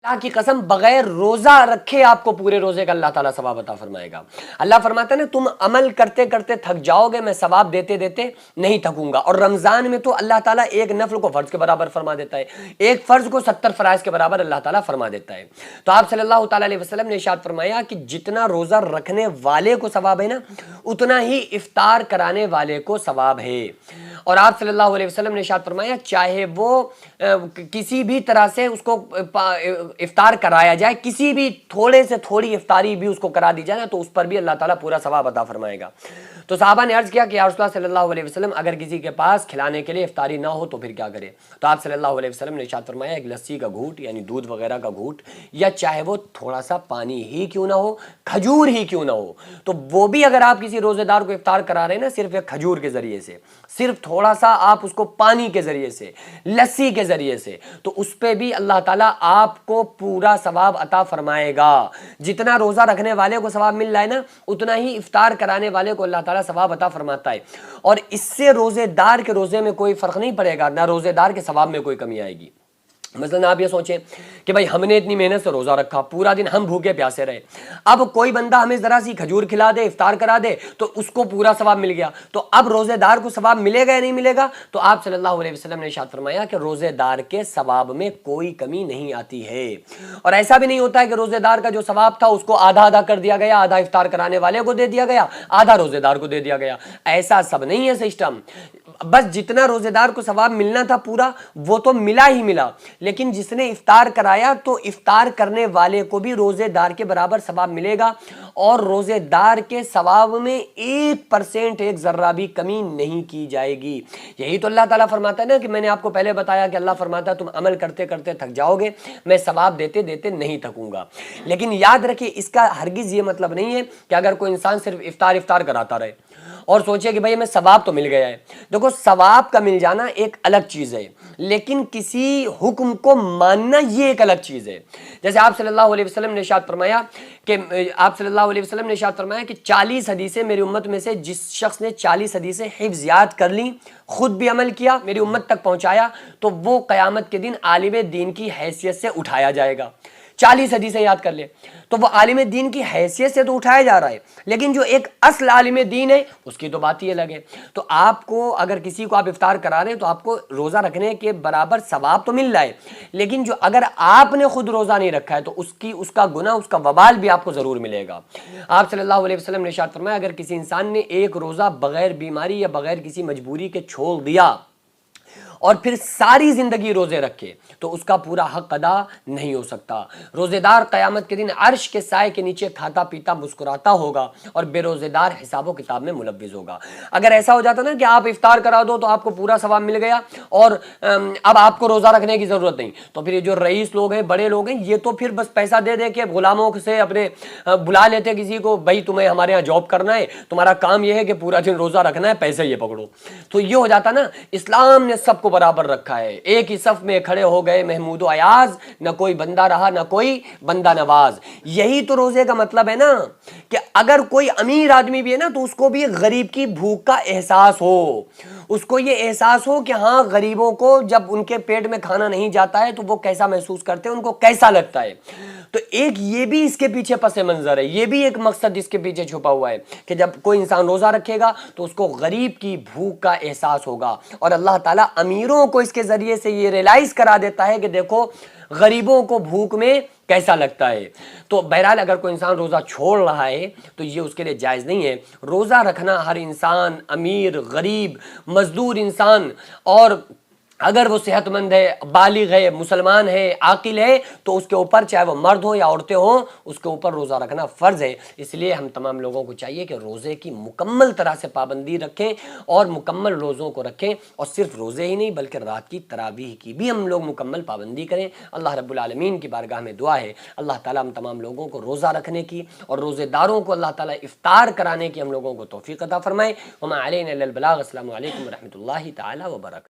अल्लाह की कसम बगैर रोजा रखे आपको पूरे रोजे का अल्लाह ताला सवाब अता फरमाएगा। अल्लाह फरमाता है ना, तुम अमल करते करते थक जाओगे, मैं सवाब देते देते नहीं थकूंगा। और रमजान में तो अल्लाह ताला एक नफल को फर्ज के बराबर फरमा देता है, एक फर्ज को 70 फराइज के बराबर अल्लाह ताला फरमा देता है। तो आप सल्लल्लाहु अलैहि वसल्लम ने इरशाद फरमाया कि जितना रोजा रखने वाले को सवाब है ना, उतना ही इफ्तार कराने वाले को सवाब है। और आप सल्लल्लाहु अलैहि वसल्लम ने इरशाद फरमाया, चाहे वो किसी भी तरह से उसको इफ्तार कराया जाए, किसी भी थोड़े से थोड़ी इफ्तारी भी उसको करा दी जाए ना, तो उस पर भी अल्लाह ताला पूरा सवाब अता फरमाएगा। तो साहबा ने अर्ज किया कि या रसूलुल्लाह सल्लल्लाहु अलैहि वसल्लम, अगर किसी के पास खिलाने के लिए इफ्तारी ना हो तो फिर क्या करे? तो आप सल्लल्लाहु अलैहि वसल्लम ने इरशाद फरमाया, एक लस्सी का घूंट यानी दूध वगैरह का घूंट, या चाहे वो थोड़ा सा पानी ही क्यों ना हो, खजूर ही क्यों ना हो, तो वो भी अगर आप किसी रोजेदार को इफ्तार करा रहे हैं ना, सिर्फ एक खजूर के जरिए से, सिर्फ थोड़ा सा आप उसको पानी के जरिए से, लस्सी के जरिए से, तो उस पर भी अल्लाह ताला आपको पूरा सवाब अता फरमाएगा। जितना रोजा रखने वाले को सवाब मिल रहा है ना, उतना ही इफ्तार कराने वाले को अल्लाह ताला सवाब अता फरमाता है। और इससे रोजेदार के रोजे में कोई फर्क नहीं पड़ेगा, ना रोजेदार के सवाब में कोई कमी आएगी। मसलन आप ये सोचें कि भाई हमने इतनी मेहनत से रोजा रखा, पूरा दिन हम भूखे प्यासे रहे, अब कोई बंदा हमें जरा सी खजूर खिला दे, इफ्तार करा दे, तो उसको पूरा सवाब मिल गया। तो अब रोजेदार को सवाब मिलेगा या नहीं मिलेगा? तो आप सल्लल्लाहु अलैहि वसल्लम ने इरशाद फरमाया कि रोजेदार के सवाब में कोई कमी नहीं आती है। और ऐसा भी नहीं होता है कि रोजेदार का जो सवाब था उसको आधा आधा कर दिया गया, आधा इफ्तार कराने वाले को दे दिया गया, आधा रोजेदार को दे दिया गया। ऐसा सब नहीं है सिस्टम। बस जितना रोजेदार को सवाब मिलना था पूरा, वो तो मिला ही मिला, लेकिन जिसने इफ्तार कराया तो इफ्तार करने वाले को भी रोजेदार के बराबर सवाब मिलेगा। और रोजेदार के सवाब में 1% एक जर्रा भी कमी नहीं की जाएगी। यही तो अल्लाह ताला फरमाता है ना, कि मैंने आपको पहले बताया कि अल्लाह फरमाता है तुम अमल करते करते थक जाओगे, मैं सवाब देते देते नहीं थकूंगा। लेकिन याद रखिए, इसका हरगिज ये मतलब नहीं है कि अगर कोई इंसान सिर्फ इफ्तार इफ्तार कराता रहे और सोचे कि भाई हमें सवाब तो मिल गया है। देखो, सवाब का मिल जाना एक अलग चीज है, लेकिन किसी हुक्म को मानना ये एक अलग चीज है। जैसे आप सल्लल्लाहु अलैहि वसल्लम ने इरशाद फरमाया कि 40 हदीसें मेरी उम्मत में से जिस शख्स ने 40 हदीसें हिफ्ज़ याद कर ली, खुद भी अमल किया, मेरी उम्मत तक पहुंचाया, तो वो क़यामत के दिन आलिम दीन की हैसियत से उठाया जाएगा। 40 हदीसें याद कर ले तो वो आलिम दीन की हैसियत से तो उठाया जा रहा है, लेकिन जो एक असल आलिम दीन है उसकी तो बात ही अलग है। तो आपको, अगर किसी को आप इफ्तार करा रहे हैं तो आपको रोज़ा रखने के बराबर सवाब तो मिल रहा है, लेकिन जो अगर आपने खुद रोज़ा नहीं रखा है तो उसका गुनाह, उसका वबाल भी आपको ज़रूर मिलेगा। आप सल्लल्लाहु अलैहि वसल्लम ने इरशाद फरमाया, अगर किसी इंसान ने एक रोज़ा बगैर बीमारी या बगैर किसी मजबूरी के छोड़ दिया और फिर सारी जिंदगी रोजे रखे, तो उसका पूरा हक अदा नहीं हो सकता। रोजेदार क़यामत के दिन अर्श के साए के नीचे खाता पीता मुस्कुराता होगा और बेरोजेदार हिसाबो किताब में मुलव्विज़ होगा। अगर ऐसा हो जाता ना कि आप इफ्तार करा दो तो आपको पूरा सवाब मिल गया और अब आपको रोजा रखने की जरूरत नहीं, तो फिर ये जो रईस लोग हैं, बड़े लोग हैं, ये तो फिर बस पैसा दे दे के गुलामों से अपने बुला लेते किसी को, भाई तुम्हें हमारे यहाँ जॉब करना है, तुम्हारा काम यह है कि पूरा दिन रोजा रखना है, पैसे ये पकड़ो। तो ये हो जाता ना। इस्लाम ने सबको बराबर रखा है, एक ही सफ में खड़े हो गए महमूद व अयाज, न कोई बंदा रहा न कोई बंदा नवाज। यही तो रोजे का मतलब है ना, कि अगर कोई अमीर आदमी भी है ना तो उसको भी गरीब की भूख का एहसास हो, उसको ये एहसास हो कि हाँ, गरीबों को जब उनके पेट में खाना नहीं जाता है तो वो कैसा महसूस करते हैं, उनको कैसा लगता है। तो एक ये भी इसके पीछे पस मंजर है, ये भी एक मकसद इसके पीछे छुपा हुआ है कि जब कोई इंसान रोजा रखेगा तो उसको गरीब की भूख का एहसास होगा। और अल्लाह ताला अमीरों को इसके जरिए से ये रियलाइज करा देता है कि देखो गरीबों को भूख में कैसा लगता है। तो बहरहाल, अगर कोई इंसान रोज़ा छोड़ रहा है तो ये उसके लिए जायज़ नहीं है। रोज़ा रखना हर इंसान, अमीर, गरीब, मजदूर इंसान, और अगर वो सेहतमंद है, बालिग है, मुसलमान है, आकिल है, तो उसके ऊपर, चाहे वो मर्द हो या औरतें हो, उसके ऊपर रोज़ा रखना फ़र्ज़ है। इसलिए हम तमाम लोगों को चाहिए कि रोज़े की मुकम्मल तरह से पाबंदी रखें और मुकम्मल रोज़ों को रखें, और सिर्फ रोज़े ही नहीं बल्कि रात की तरावीह की भी हम लोग मुकम्मल पाबंदी करें। अल्लाह रब्बुल आलमीन की बारगाह में दुआ है, अल्लाह ताला हम तमाम लोगों को रोज़ा रखने की और रोज़ेदारों को अल्लाह ताला इफ्तार कराने की हम लोगों को तौफीक अता फरमाए। वमा अलैना इल्लल बलाग। अस्सलामु अलैकुम व रहमतुल्लाहि तआला व बरकातहू।